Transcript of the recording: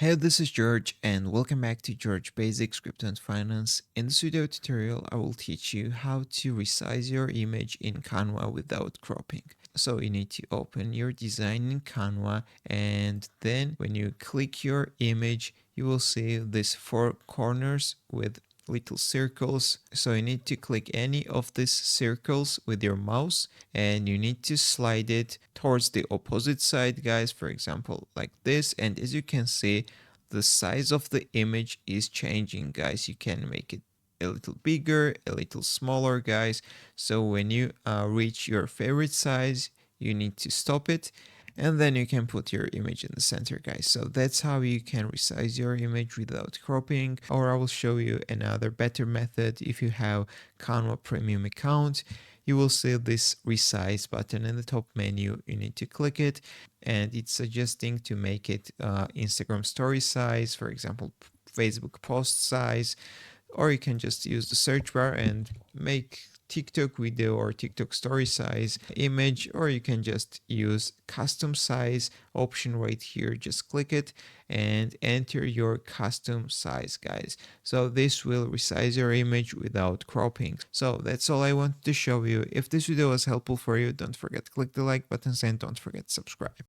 Hey, this is George and welcome back to George Basics Crypto and Finance. In this video tutorial, I will teach you how to resize your image in Canva without cropping. So you need to open your design in Canva, and then when you click your image, you will see these four corners with little circles. So you need to click any of these circles with your mouse and you need to slide it towards the opposite side, guys, for example like this. And as you can see, the size of the image is changing, guys. You can make it a little bigger, a little smaller, guys. So when you reach your favorite size, you need to stop it, and then you can put your image in the center, guys. So that's how you can resize your image without cropping. Or I will show you another better method. If you have Canva premium account, you will see this resize button in the top menu. You need to click it, and it's suggesting to make it Instagram story size, for example Facebook post size, or you can just use the search bar and make TikTok video or TikTok story size image, or you can just use custom size option right here. Just click it and enter your custom size, guys. So this will resize your image without cropping. So that's all I wanted to show you. If this video was helpful for you, don't forget to click the like button and don't forget to subscribe.